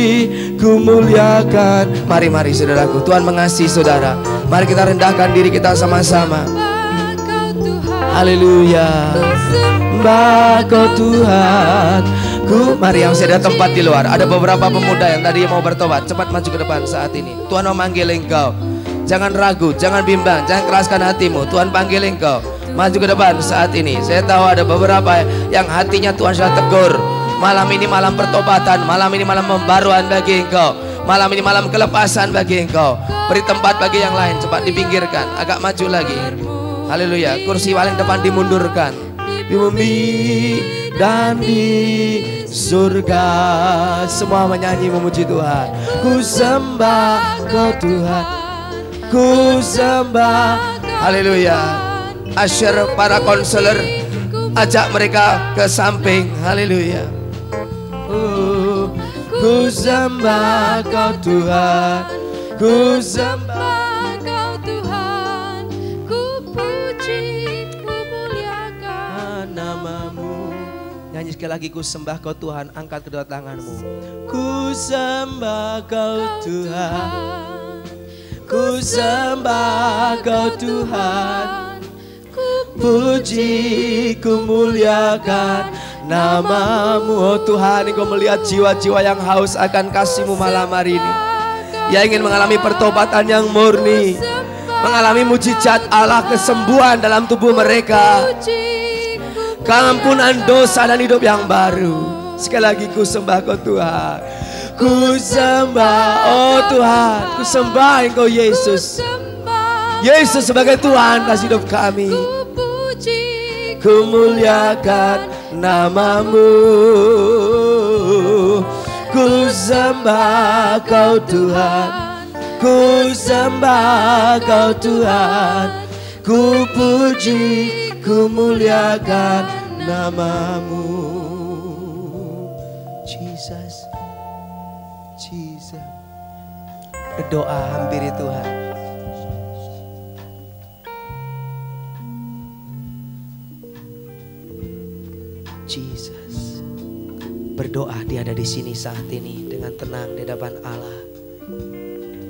ku muliakan. Mari saudaraku, Tuhan mengasihi saudara. Mari kita rendahkan diri kita sama-sama. Haleluya. Sembah Kau Tuhan. Mari yang saya ada tempat di luar, ada beberapa pemuda yang tadi mau bertobat, cepat maju ke depan saat ini. Tuhan memanggil engkau. Jangan ragu, jangan bimbang, jangan keraskan hatimu. Tuhan panggil engkau. Maju ke depan saat ini. Saya tahu ada beberapa yang hatinya Tuhan sudah tegur. Malam ini malam pertobatan, malam ini malam pembaruan bagi engkau, malam ini malam kelepasan bagi engkau. Beri tempat bagi yang lain, cepat dipinggirkan, agak maju lagi. Haleluya. Kursi paling depan dimundurkan. Di bumi dan di surga semua menyanyi memuji Tuhan. Ku sembah Kau Tuhan, ku sembah. Haleluya. Usher, para konselor, ajak mereka ke samping. Haleluya. Ku sembah Kau Tuhan, ku sembah Kau Tuhan, ku puji, ku muliakan namamu. Nyanyi sekali lagi, ku sembah Kau Tuhan, angkat kedua tanganmu. Ku sembah Kau Tuhan, ku sembah Kau Tuhan, ku puji, ku muliakan namamu. Oh Tuhan, Engkau melihat jiwa-jiwa yang haus akan kasih-Mu malam hari ini, yang ingin mengalami pertobatan yang murni, mengalami mujizat Allah, kesembuhan dalam tubuh mereka, keampunan dosa dan hidup yang baru. Sekali lagi, ku sembah Kau Tuhan, ku sembah. Oh Tuhan, ku sembah Engkau Yesus, Yesus sebagai Tuhan kasih hidup kami. Ku muliakan namamu, ku sembah Kau Tuhan, ku sembah Kau Tuhan, ku puji, ku muliakan namamu. Jesus, Jesus. Berdoa, hampiri Tuhan. Jesus, berdoa, Dia ada di sini saat ini dengan tenang di hadapan Allah.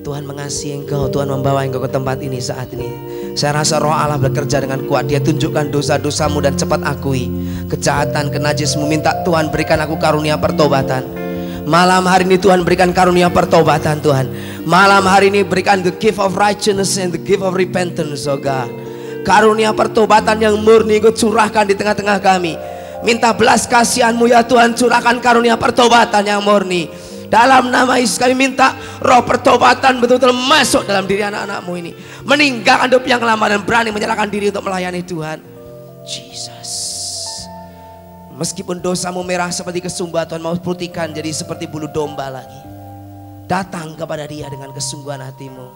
Tuhan mengasihi engkau, Tuhan membawa engkau ke tempat ini saat ini. Saya rasa roh Allah bekerja dengan kuat. Dia tunjukkan dosa-dosamu dan cepat akui kejahatan, kenajismu. Minta Tuhan berikan aku karunia pertobatan. Malam hari ini Tuhan berikan karunia pertobatan Tuhan. Malam hari ini berikan the gift of righteousness and the gift of repentance, oh God. Karunia pertobatan yang murni Engkau curahkan di tengah-tengah kami. Minta belas kasihan-Mu ya Tuhan, curahkan karunia pertobatan yang murni. Dalam nama Yesus kami minta roh pertobatan betul-betul masuk dalam diri anak-anak-Mu ini, meninggalkan hidup yang lama dan berani menyerahkan diri untuk melayani Tuhan. Jesus, meskipun dosamu merah seperti kesumba, Tuhan mau putihkan jadi seperti bulu domba lagi. Datang kepada Dia dengan kesungguhan hatimu.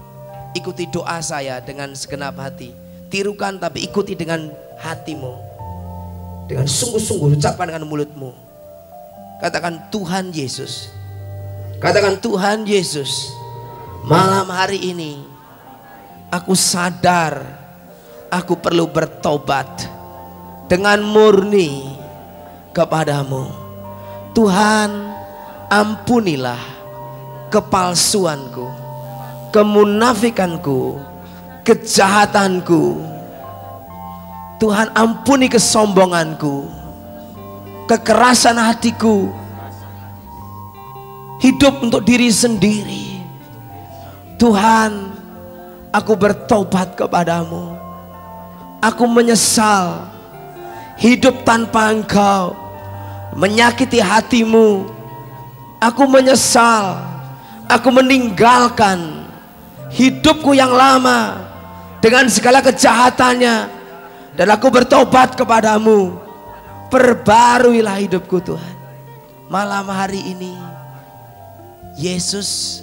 Ikuti doa saya dengan segenap hati. Tirukan tapi ikuti dengan hatimu. Dengan sungguh-sungguh ucapkan dengan mulutmu. Katakan Tuhan Yesus. Katakan Tuhan Yesus. Malam hari ini aku sadar aku perlu bertobat dengan murni kepadamu. Tuhan, ampunilah kepalsuanku, kemunafikanku, kejahatanku. Tuhan, ampuni kesombonganku, kekerasan hatiku, hidup untuk diri sendiri. Tuhan, aku bertobat kepadamu. Aku menyesal hidup tanpa Engkau, menyakiti hatimu. Aku menyesal aku meninggalkan hidupku yang lama dengan segala kejahatannya, dan aku bertobat kepadamu. Perbaruilah hidupku Tuhan. Malam hari ini Yesus,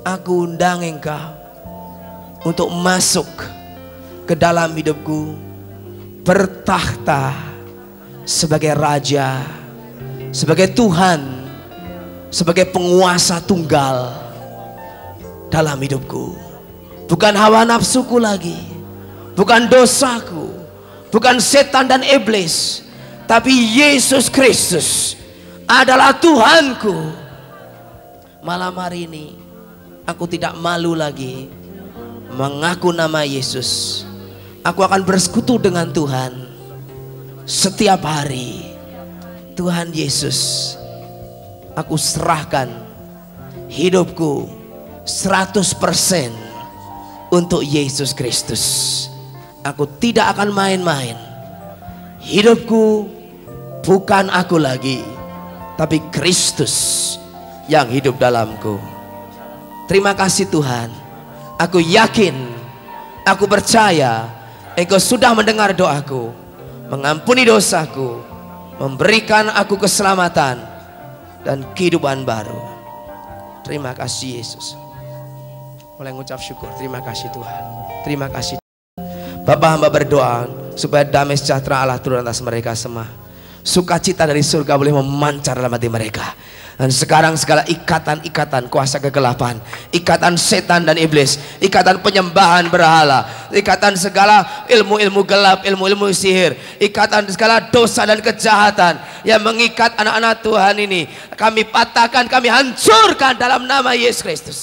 aku undang Engkau untuk masuk ke dalam hidupku, bertakhta sebagai Raja, sebagai Tuhan, sebagai penguasa tunggal dalam hidupku. Bukan hawa nafsuku lagi, bukan dosaku, bukan setan dan iblis, tapi Yesus Kristus adalah Tuhanku. Malam hari ini aku tidak malu lagi mengaku nama Yesus. Aku akan bersekutu dengan Tuhan setiap hari. Tuhan Yesus, aku serahkan hidupku 100% untuk Yesus Kristus. Aku tidak akan main-main. Hidupku bukan aku lagi, tapi Kristus yang hidup dalamku. Terima kasih Tuhan. Aku yakin, aku percaya Engkau sudah mendengar doaku, mengampuni dosaku, memberikan aku keselamatan dan kehidupan baru. Terima kasih Yesus. Mulai ngucap syukur. Terima kasih Tuhan. Terima kasih. Bapak, hamba berdoa supaya damai sejahtera Allah turun atas mereka semua. Sukacita dari surga boleh memancar dalam hati mereka. Dan sekarang segala ikatan-ikatan kuasa kegelapan, ikatan setan dan iblis, ikatan penyembahan berhala, ikatan segala ilmu-ilmu gelap, ilmu-ilmu sihir, ikatan segala dosa dan kejahatan yang mengikat anak-anak Tuhan ini, kami patahkan, kami hancurkan dalam nama Yesus Kristus.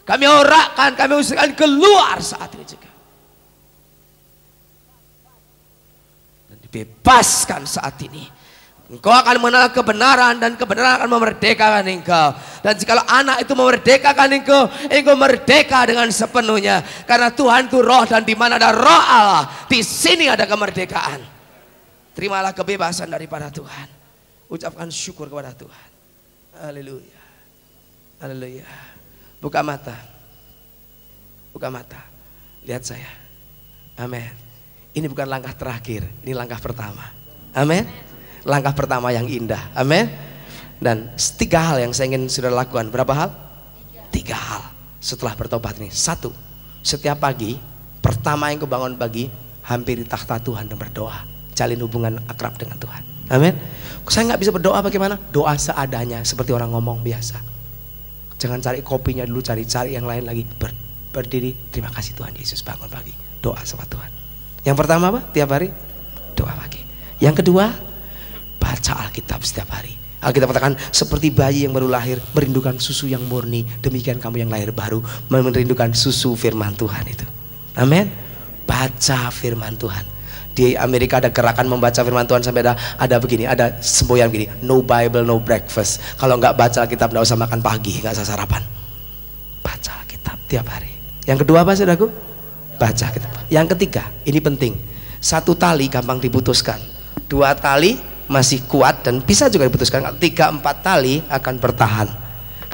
Kami orakkan, kami usirkan keluar saat ini juga. Dan dibebaskan saat ini. Engkau akan mengenal kebenaran dan kebenaran akan memerdekakan engkau. Dan jikalau anak itu memerdekakan engkau, engkau merdeka dengan sepenuhnya. Karena Tuhan itu roh, dan di mana ada roh Allah, di sini ada kemerdekaan. Terimalah kebebasan daripada Tuhan. Ucapkan syukur kepada Tuhan. Haleluya. Haleluya. Buka mata. Buka mata. Lihat saya. Amin. Ini bukan langkah terakhir, ini langkah pertama. Amin. Langkah pertama yang indah. Amin. Dan 3 hal yang saya ingin saudara lakukan. Berapa hal? 3 hal setelah bertobat ini. 1, setiap pagi, pertama yang kebangun pagi, hampiri takhta Tuhan dan berdoa. Jalin hubungan akrab dengan Tuhan. Amin. Saya nggak bisa berdoa bagaimana? Doa seadanya, seperti orang ngomong biasa. Jangan cari kopinya dulu, cari yang lain lagi. Berdiri, terima kasih Tuhan Yesus, bangun pagi, doa sama Tuhan. Yang pertama apa? Tiap hari doa pagi. Yang kedua, baca Alkitab setiap hari. Alkitab katakan seperti bayi yang baru lahir merindukan susu yang murni, demikian kamu yang lahir baru merindukan susu firman Tuhan itu. Amin. Baca firman Tuhan. Di Amerika ada gerakan membaca firman Tuhan sampai ada begini, ada semboyan begini, no Bible no breakfast. Kalau nggak baca Alkitab nggak usah makan pagi, nggak usah sarapan. Baca Alkitab tiap hari. Yang kedua apa saudaraku? Baca Alkitab. Yang ketiga, ini penting. 1 tali gampang diputuskan, 2 tali masih kuat dan bisa juga diputuskan. 3-4 tali akan bertahan.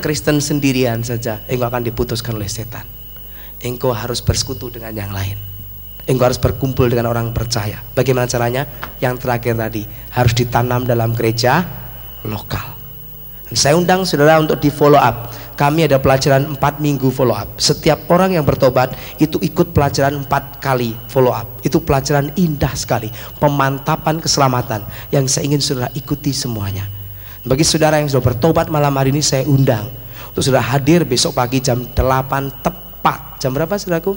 Kristen sendirian saja engkau akan diputuskan oleh setan. Engkau harus bersekutu dengan yang lain. Engkau harus berkumpul dengan orang percaya. Bagaimana caranya? Yang terakhir tadi, harus ditanam dalam gereja lokal. Dan saya undang saudara untuk di follow up. Kami ada pelajaran 4 minggu follow up. Setiap orang yang bertobat itu ikut pelajaran 4 kali follow up. Itu pelajaran indah sekali, pemantapan keselamatan yang saya ingin saudara ikuti semuanya. Bagi saudara yang sudah bertobat malam hari ini, saya undang untuk saudara hadir besok pagi jam 8 tepat. Jam berapa saudaraku?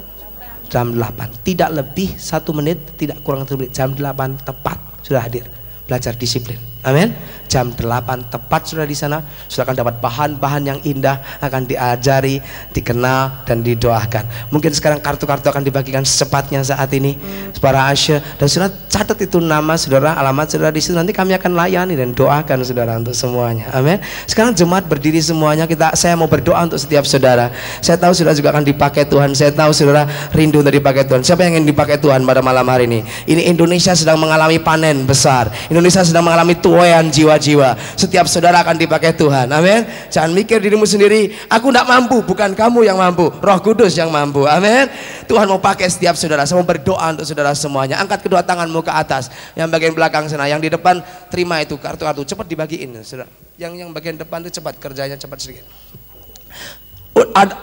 Jam 8. Tidak lebih 1 menit, tidak kurang 1 menit. Jam 8 tepat sudah hadir. Belajar disiplin. Amin. Jam 8 tepat sudah di sana, sudah akan dapat bahan-bahan yang indah, akan diajari, dikenal dan didoakan. Mungkin sekarang kartu-kartu akan dibagikan secepatnya saat ini, para Asya, dan sudah catat itu nama saudara, alamat saudara di situ. Nanti kami akan layani dan doakan saudara untuk semuanya. Amin. Sekarang jemaat berdiri semuanya, saya mau berdoa untuk setiap saudara. Saya tahu saudara juga akan dipakai Tuhan. Saya tahu saudara rindu untuk dipakai Tuhan. Siapa yang ingin dipakai Tuhan pada malam hari ini? Ini Indonesia sedang mengalami panen besar. Indonesia sedang mengalami tuaian jiwa-jiwa. Setiap saudara akan dipakai Tuhan. Amin. Jangan mikir dirimu sendiri, aku tidak mampu. Bukan kamu yang mampu, Roh Kudus yang mampu. Amin. Tuhan mau pakai setiap saudara. Saya mau berdoa untuk saudara semuanya. Angkat kedua tanganmu ke atas. Yang bagian belakang sana, yang di depan terima itu kartu-kartu, cepat dibagiin saudara. Yang bagian depan itu cepat, kerjanya cepat sedikit.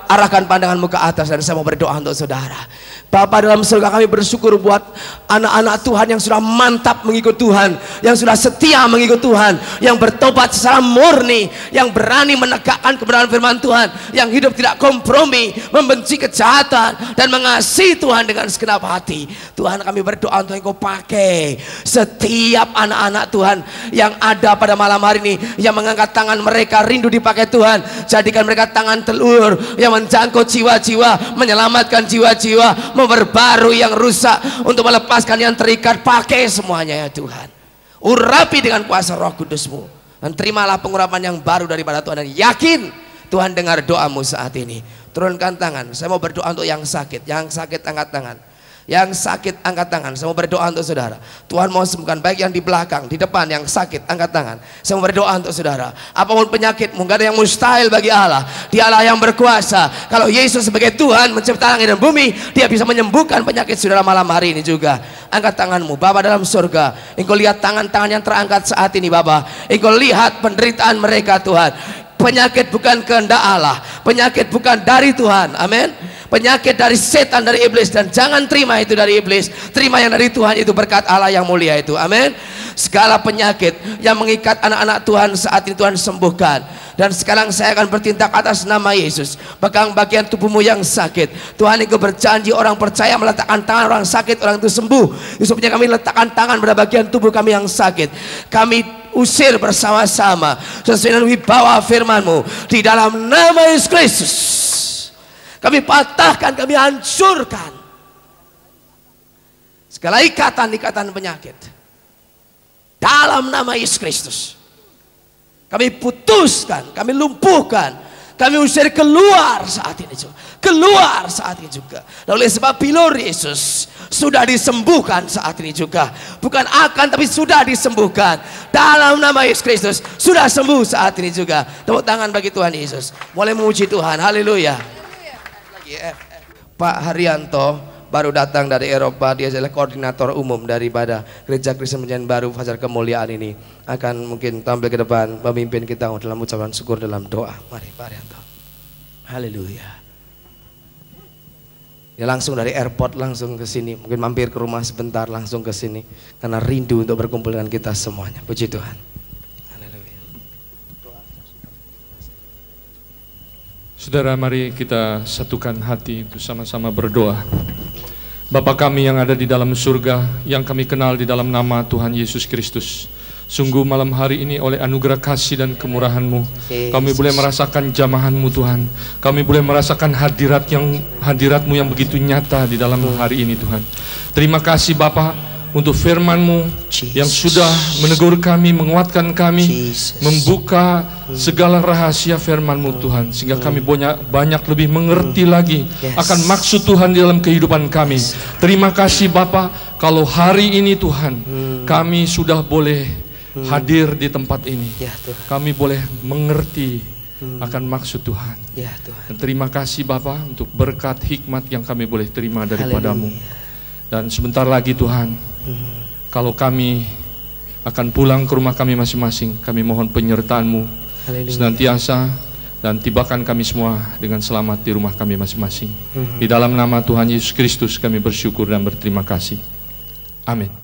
Arahkan pandanganmu ke atas dan saya mau berdoa untuk saudara. Bapa dalam surga, kami bersyukur buat anak-anak Tuhan yang sudah mantap mengikut Tuhan, yang sudah setia mengikut Tuhan, yang bertobat secara murni, yang berani menegakkan kebenaran firman Tuhan, yang hidup tidak kompromi, membenci kejahatan dan mengasihi Tuhan dengan segenap hati. Tuhan, kami berdoa untuk Engkau pakai setiap anak-anak Tuhan yang ada pada malam hari ini, yang mengangkat tangan mereka rindu dipakai Tuhan. Jadikan mereka tangan telur yang menjangkau jiwa-jiwa, menyelamatkan jiwa-jiwa, memperbarui yang rusak, untuk melepaskan yang terikat. Pakai semuanya ya Tuhan, urapi dengan kuasa Roh Kudus-Mu, dan terimalah pengurapan yang baru daripada Tuhan. Dan yakin Tuhan dengar doamu saat ini. Turunkan tangan. Saya mau berdoa untuk yang sakit. Yang sakit angkat tangan. Yang sakit angkat tangan. Saya mau berdoa untuk saudara. Tuhan mau sembuhkan, baik yang di belakang, di depan, yang sakit angkat tangan. Saya mau berdoa untuk saudara. Apapun penyakitmu, gak ada yang mustahil bagi Allah. Dia Allah yang berkuasa. Kalau Yesus sebagai Tuhan menciptakan langit dan bumi, Dia bisa menyembuhkan penyakit saudara malam hari ini juga. Angkat tanganmu. Bapa dalam surga, Engkau lihat tangan-tangan yang terangkat saat ini Bapa. Engkau lihat penderitaan mereka Tuhan. Penyakit bukan kehendak Allah, penyakit bukan dari Tuhan. Amin. Penyakit dari setan, dari iblis, dan jangan terima itu dari iblis. Terima yang dari Tuhan, itu berkat Allah yang mulia itu. Amin. Segala penyakit yang mengikat anak-anak Tuhan saat ini Tuhan sembuhkan. Dan sekarang saya akan bertindak atas nama Yesus. Pegang bagian tubuhmu yang sakit. Tuhan, Engkau berjanji orang percaya meletakkan tangan orang sakit, orang itu sembuh. Sebabnya kami letakkan tangan pada bagian tubuh kami yang sakit. Kami usir bersama-sama sesuai dengan wibawa firman-Mu di dalam nama Yesus Kristus. Kami patahkan, kami hancurkan segala ikatan-ikatan penyakit dalam nama Yesus Kristus. Kami putuskan, kami lumpuhkan, kami usir keluar saat ini juga. Keluar saat ini juga. Oleh sebab bilur Yesus sudah disembuhkan saat ini juga. Bukan akan, tapi sudah disembuhkan dalam nama Yesus Kristus. Sudah sembuh saat ini juga. Tepuk tangan bagi Tuhan Yesus. Boleh memuji Tuhan. Haleluya. Pak Haryanto baru datang dari Eropa. Dia adalah koordinator umum daripada Gereja Kristen Perjanjian Baru Fajar Kemuliaan ini. Akan mungkin tampil ke depan memimpin kita dalam ucapan syukur dalam doa. Mari Pak Haryanto. Haleluya. Dia langsung dari airport langsung ke sini. Mungkin mampir ke rumah sebentar langsung ke sini karena rindu untuk berkumpul dengan kita semuanya. Puji Tuhan. Saudara, mari kita satukan hati untuk sama-sama berdoa. Bapa kami yang ada di dalam surga, yang kami kenal di dalam nama Tuhan Yesus Kristus. Sungguh malam hari ini oleh anugerah kasih dan kemurahan-Mu, kami boleh merasakan jamahan-Mu Tuhan. Kami boleh merasakan hadirat-Mu yang begitu nyata di dalam hari ini Tuhan. Terima kasih Bapa untuk firman-Mu yang sudah menegur kami, menguatkan kami, membuka segala rahasia firman-Mu Tuhan, sehingga kami banyak lebih mengerti lagi akan maksud Tuhan di dalam kehidupan kami. Terima kasih Bapa, kalau hari ini Tuhan kami sudah boleh hadir di tempat ini, kami boleh mengerti akan maksud Tuhan. Dan terima kasih Bapa untuk berkat hikmat yang kami boleh terima daripada-Mu. Dan sebentar lagi Tuhan, kalau kami akan pulang ke rumah kami masing-masing, kami mohon penyertaan-Mu senantiasa, dan tibakan kami semua dengan selamat di rumah kami masing-masing. Di dalam nama Tuhan Yesus Kristus kami bersyukur dan berterima kasih. Amin.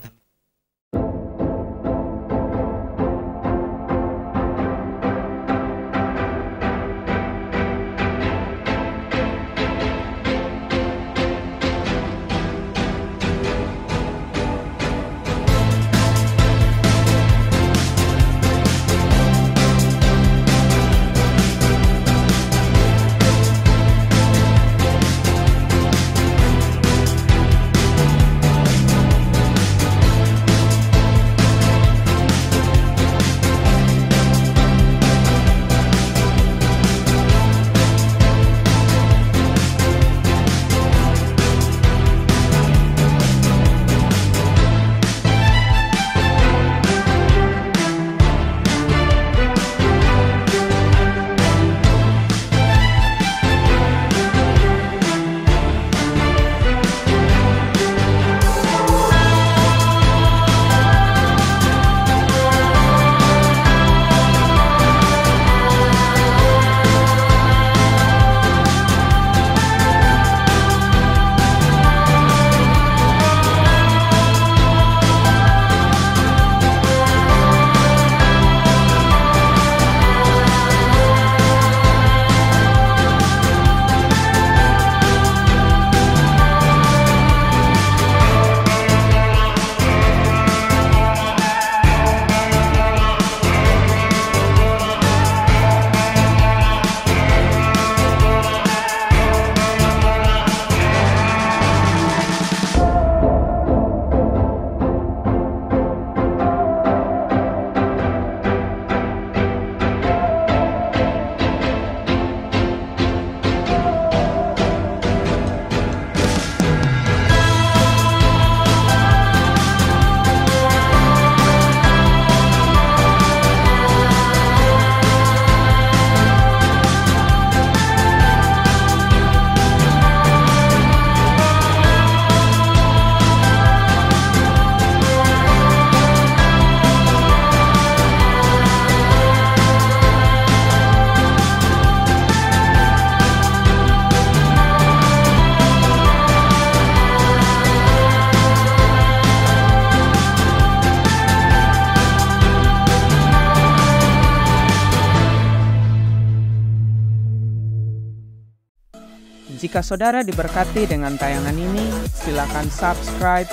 Jika saudara diberkati dengan tayangan ini, silakan subscribe,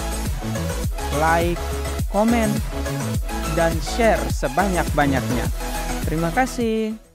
like, komen, dan share sebanyak-banyaknya. Terima kasih.